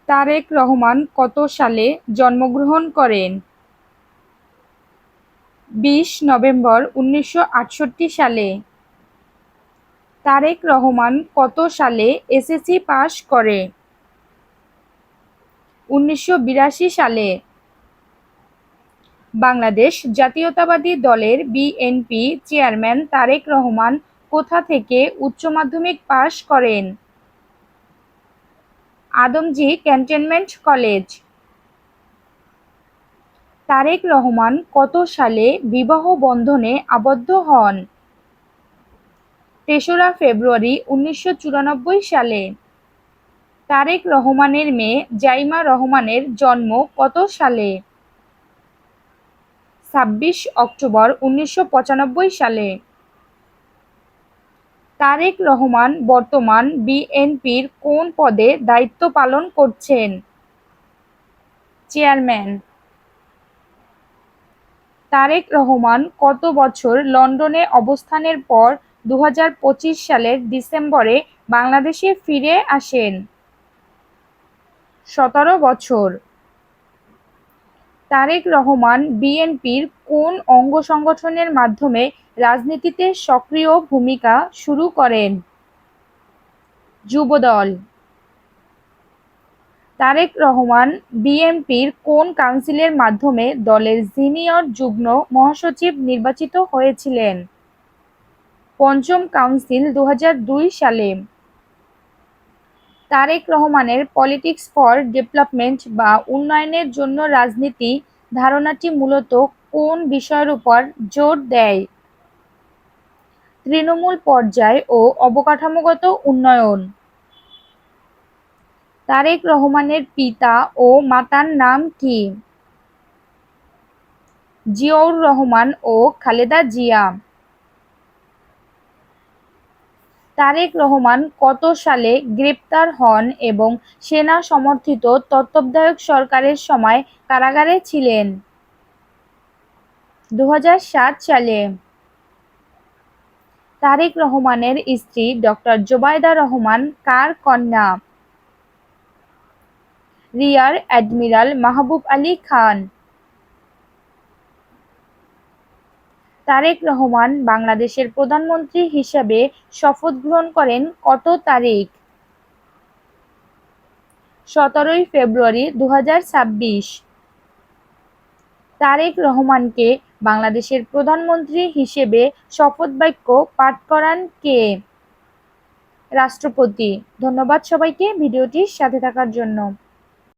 তারেক রহমান কত সালে জন্মগ্রহণ করেন? 20 নভেম্বর 1968 সালে। তারেক রহমান কত সালে এসএসসি পাস করে? 1982 সালে। বাংলাদেশ জাতীয়তাবাদী দলের বিএনপি চেয়ারম্যান তারেক রহমান কোথা থেকে উচ্চ মাধ্যমিক পাস করেন? Adamjee cantonment college. তারেক রহমান কত সালে বিবাহ বন্ধনে আবদ্ধ হন? ৩রা ফেব্রুয়ারি 1994 সালে। তারেক রহমানের মেয়ে জাইমা রহমানের জন্ম কত সালে? ২৬ অক্টোবর 1995 সালে। তারেক রহমান বর্তমান বিএনপির কোন পদে দায়িত্ব পালন করছেন? চেয়ারম্যান। তারেক রহমান কত বছর লন্ডনে অবস্থানের পর ২০২৫ সালের ডিসেম্বরে বাংলাদেশে ফিরে আসেন? ১৭ বছর। তারেক রহমান বিএনপির কোন অঙ্গ সংগঠনের মাধ্যমে রাজনীতিতে সক্রিয় ভূমিকা শুরু করেন? যুবদল। তারেক রহমান বিএনপির কোন কাউন্সিলের মাধ্যমে দলের সিনিয়র যুগ্ম মহাসচিব নির্বাচিত হয়েছিলেন? পঞ্চম কাউন্সিল ২০০২ সালে। তারেক রহমানের পলিটিক্স ফর ডেভেলপমেন্ট বা উন্নয়নের জন্য রাজনীতি ধারণাটি মূলত কোন বিষয়ের উপর জোর দেয়? তৃণমূল পর্যায় ও অবকাঠামোগত উন্নয়ন। তারেক রহমানের পিতা ও মাতার নাম কি? জিয়াউর রহমান ও খালেদা জিয়া। তারেক রহমান কত সালে গ্রেপ্তার হন এবং সেনা সমর্থিত তত্ত্বাবধায়ক সরকারের সময় কারাগারে ছিলেন? ২০০৭ সালে। তারেক রহমানের স্ত্রী ডক্টর জোবায়দা রহমান কার কন্যা? রিয়ার অ্যাডমিরাল মাহবুব আলী খান। তারেক রহমান বাংলাদেশের প্রধানমন্ত্রী হিসেবে শপথ গ্রহণ করেন কত তারিখ? ১৭ ফেব্রুয়ারি ২০২৬। তারেক রহমানকে বাংলাদেশের প্রধানমন্ত্রী হিসেবে শপথ বাক্য পাঠ করান কে? রাষ্ট্রপতি। ধন্যবাদ সবাইকে ভিডিওটির সাথে থাকার জন্য।